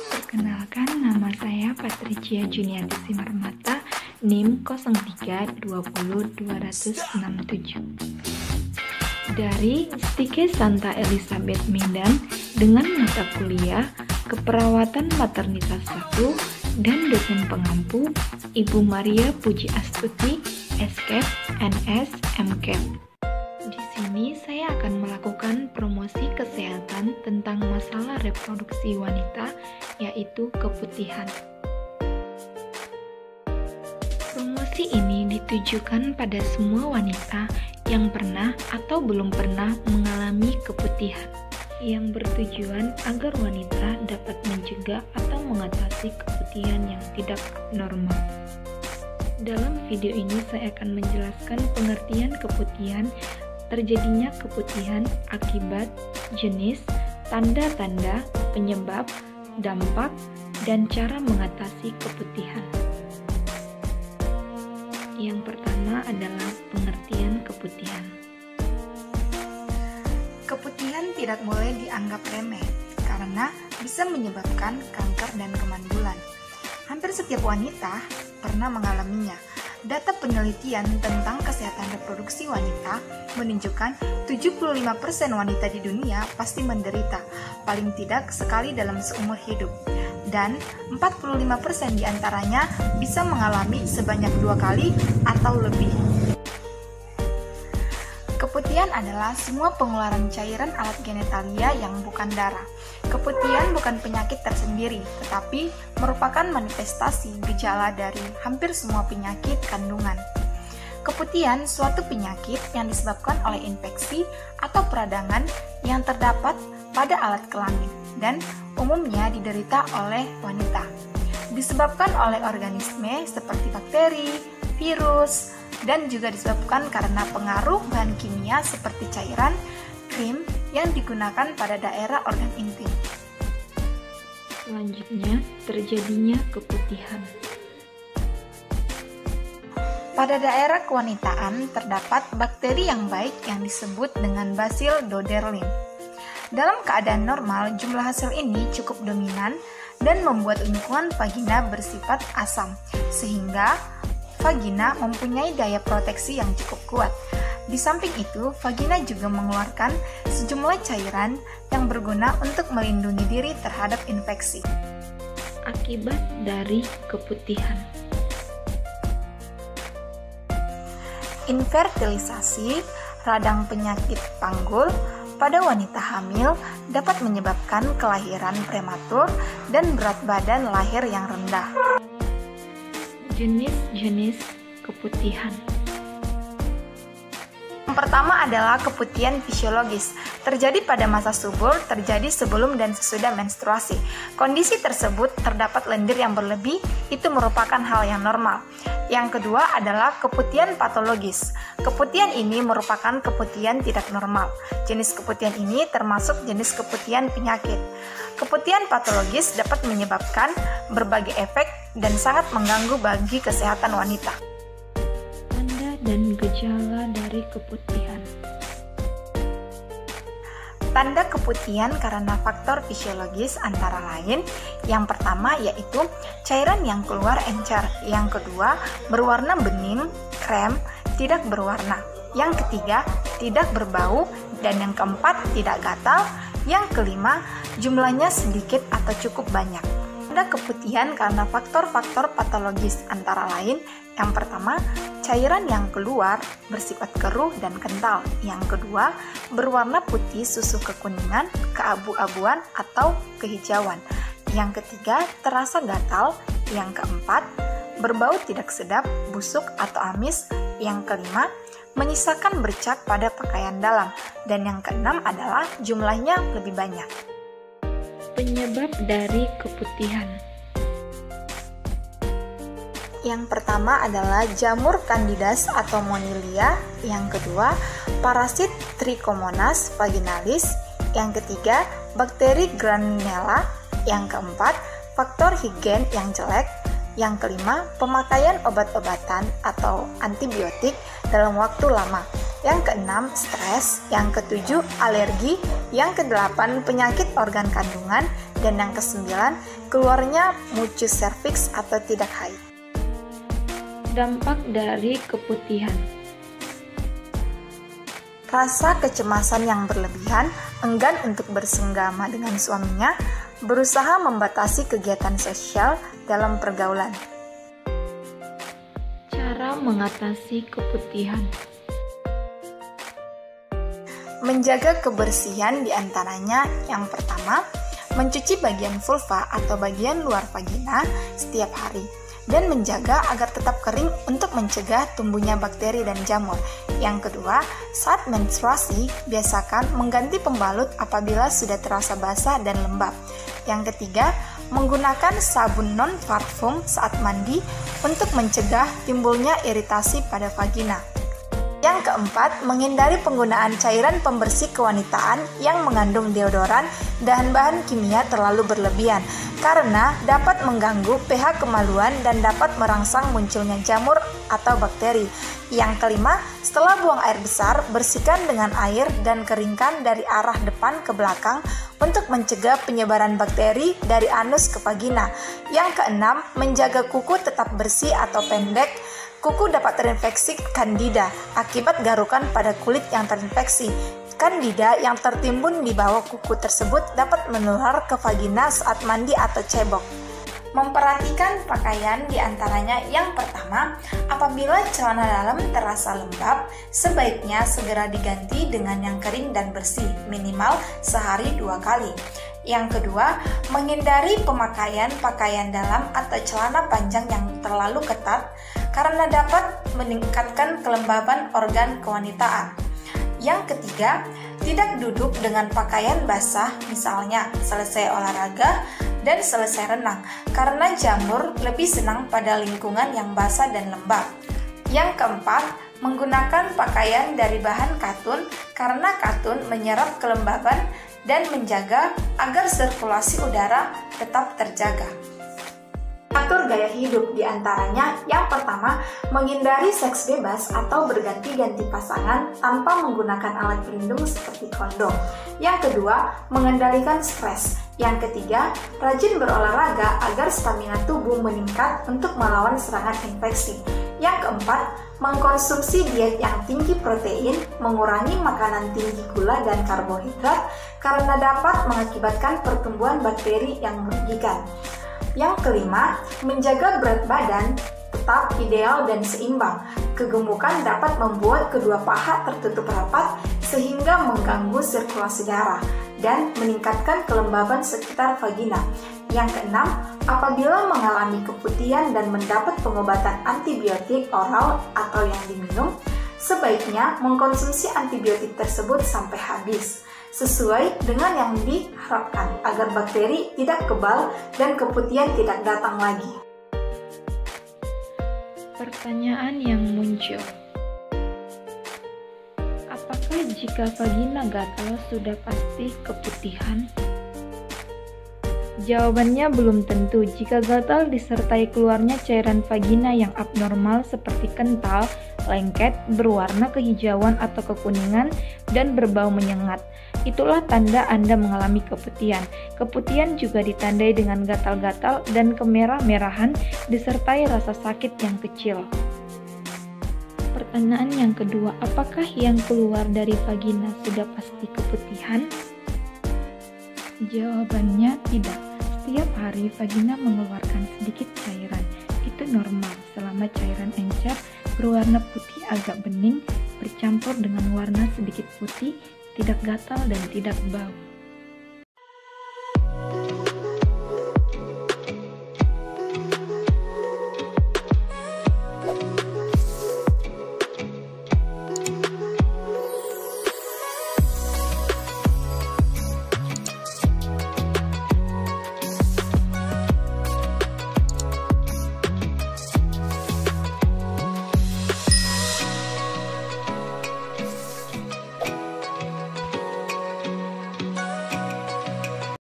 Perkenalkan, nama saya Patricia Juniati Simarmata, NIM 0320200267. Dari Stike Santa Elizabeth Medan dengan mata kuliah Keperawatan Maternitas 1 dan dosen pengampu Ibu Maria Puji Astuti, SCAP, NS, MCAP. Di sini saya akan melakukan promosi kesehatan tentang masalah reproduksi wanita, yaitu keputihan. Promosi ini ditujukan pada semua wanita yang pernah atau belum pernah mengalami keputihan, yang bertujuan agar wanita dapat mencegah atau mengatasi keputihan yang tidak normal. Dalam video ini saya akan menjelaskan pengertian keputihan, terjadinya keputihan, akibat, jenis, tanda-tanda, penyebab, dampak, dan cara mengatasi keputihan. Yang pertama adalah pengertian keputihan. Keputihan tidak boleh dianggap remeh karena bisa menyebabkan kanker dan kemandulan. Hampir setiap wanita pernah mengalaminya. Data penelitian tentang kesehatan reproduksi wanita menunjukkan 75% wanita di dunia pasti menderita, paling tidak sekali dalam seumur hidup. Dan 45% diantaranya bisa mengalami sebanyak 2 kali atau lebih. Keputihan adalah semua pengeluaran cairan alat genitalia yang bukan darah. Keputihan bukan penyakit tersendiri, tetapi merupakan manifestasi gejala dari hampir semua penyakit kandungan. Keputihan suatu penyakit yang disebabkan oleh infeksi atau peradangan yang terdapat pada alat kelamin dan umumnya diderita oleh wanita. Disebabkan oleh organisme seperti bakteri, virus, dan juga disebabkan karena pengaruh bahan kimia seperti cairan, krim yang digunakan pada daerah organ intim. Selanjutnya, terjadinya keputihan. Pada daerah kewanitaan terdapat bakteri yang baik yang disebut dengan Bacillus Doderlin. Dalam keadaan normal, jumlah hasil ini cukup dominan dan membuat lingkungan vagina bersifat asam, sehingga vagina mempunyai daya proteksi yang cukup kuat. Di samping itu, vagina juga mengeluarkan sejumlah cairan yang berguna untuk melindungi diri terhadap infeksi. Akibat dari keputihan. Infertilisasi, radang penyakit panggul, pada wanita hamil dapat menyebabkan kelahiran prematur dan berat badan lahir yang rendah. Jenis-jenis keputihan. Yang pertama adalah keputihan fisiologis. Terjadi pada masa subur, terjadi sebelum dan sesudah menstruasi. Kondisi tersebut terdapat lendir yang berlebih, itu merupakan hal yang normal. Yang kedua adalah keputihan patologis. Keputihan ini merupakan keputihan tidak normal. Jenis keputihan ini termasuk jenis keputihan penyakit. Keputihan patologis dapat menyebabkan berbagai efek dan sangat mengganggu bagi kesehatan wanita. Tanda dan gejala dari keputihan. Tanda keputihan karena faktor fisiologis antara lain, yang pertama yaitu cairan yang keluar encer, yang kedua berwarna bening, krem, tidak berwarna, yang ketiga tidak berbau, dan yang keempat tidak gatal, yang kelima jumlahnya sedikit atau cukup banyak. Tanda keputihan karena faktor-faktor patologis antara lain, yang pertama, cairan yang keluar bersifat keruh dan kental. Yang kedua, berwarna putih susu kekuningan, keabu-abuan, atau kehijauan. Yang ketiga, terasa gatal. Yang keempat, berbau tidak sedap, busuk, atau amis. Yang kelima, menyisakan bercak pada pakaian dalam. Dan yang keenam adalah jumlahnya lebih banyak. Penyebab dari keputihan. Yang pertama adalah jamur Candidas atau Monilia, yang kedua parasit Trichomonas vaginalis, yang ketiga bakteri Granula, yang keempat faktor higiene yang jelek, Yang kelima, pemakaian obat-obatan atau antibiotik dalam waktu lama. Yang keenam, stres. Yang ketujuh, alergi. Yang kedelapan, penyakit organ kandungan. Dan yang kesembilan, keluarnya mucus serviks atau tidak haid. Dampak dari keputihan. Rasa kecemasan yang berlebihan, enggan untuk bersenggama dengan suaminya, berusaha membatasi kegiatan sosial dalam pergaulan. Cara mengatasi keputihan. Menjaga kebersihan diantaranya yang pertama, mencuci bagian vulva atau bagian luar vagina setiap hari, dan menjaga agar tetap kering untuk mencegah tumbuhnya bakteri dan jamur. Yang kedua, saat menstruasi, biasakan mengganti pembalut apabila sudah terasa basah dan lembab. Yang ketiga, menggunakan sabun non-parfum saat mandi untuk mencegah timbulnya iritasi pada vagina. Yang keempat, menghindari penggunaan cairan pembersih kewanitaan yang mengandung deodoran dan bahan kimia terlalu berlebihan, karena dapat mengganggu pH kemaluan dan dapat merangsang munculnya jamur atau bakteri. Yang kelima, setelah buang air besar, bersihkan dengan air dan keringkan dari arah depan ke belakang untuk mencegah penyebaran bakteri dari anus ke vagina. Yang keenam, menjaga kuku tetap bersih atau pendek. Kuku dapat terinfeksi Candida akibat garukan pada kulit yang terinfeksi. Candida yang tertimbun di bawah kuku tersebut dapat menular ke vagina saat mandi atau cebok. Memperhatikan pakaian diantaranya yang pertama, apabila celana dalam terasa lembab, sebaiknya segera diganti dengan yang kering dan bersih, minimal sehari 2 kali. Yang kedua, menghindari pemakaian pakaian dalam atau celana panjang yang terlalu ketat karena dapat meningkatkan kelembaban organ kewanitaan. Yang ketiga, tidak duduk dengan pakaian basah, misalnya selesai olahraga dan selesai renang, karena jamur lebih senang pada lingkungan yang basah dan lembab. Yang keempat, menggunakan pakaian dari bahan katun karena katun menyerap kelembaban dan menjaga agar sirkulasi udara tetap terjaga. Atur gaya hidup diantaranya yang pertama, menghindari seks bebas atau berganti-ganti pasangan tanpa menggunakan alat pelindung seperti kondom. Yang kedua, mengendalikan stres. Yang ketiga, rajin berolahraga agar stamina tubuh meningkat untuk melawan serangan infeksi. Yang keempat, mengkonsumsi diet yang tinggi protein, mengurangi makanan tinggi gula dan karbohidrat karena dapat mengakibatkan pertumbuhan bakteri yang merugikan. Yang kelima, menjaga berat badan tetap ideal dan seimbang. Kegemukan dapat membuat kedua paha tertutup rapat sehingga mengganggu sirkulasi darah dan meningkatkan kelembaban sekitar vagina. Yang keenam, apabila mengalami keputihan dan mendapat pengobatan antibiotik oral atau yang diminum, sebaiknya mengkonsumsi antibiotik tersebut sampai habis, sesuai dengan yang diharapkan agar bakteri tidak kebal dan keputihan tidak datang lagi. Pertanyaan yang muncul. Apakah jika vagina gatal sudah pasti keputihan? Jawabannya belum tentu. Jika gatal disertai keluarnya cairan vagina yang abnormal seperti kental, lengket, berwarna kehijauan atau kekuningan, dan berbau menyengat, itulah tanda Anda mengalami keputihan. Keputihan juga ditandai dengan gatal-gatal dan kemerah-merahan disertai rasa sakit yang kecil. Pertanyaan yang kedua, apakah yang keluar dari vagina sudah pasti keputihan? Jawabannya tidak. Setiap hari vagina mengeluarkan sedikit cairan. Itu normal selama cairan encer berwarna putih agak bening bercampur dengan warna sedikit putih, tidak gatal dan tidak bau.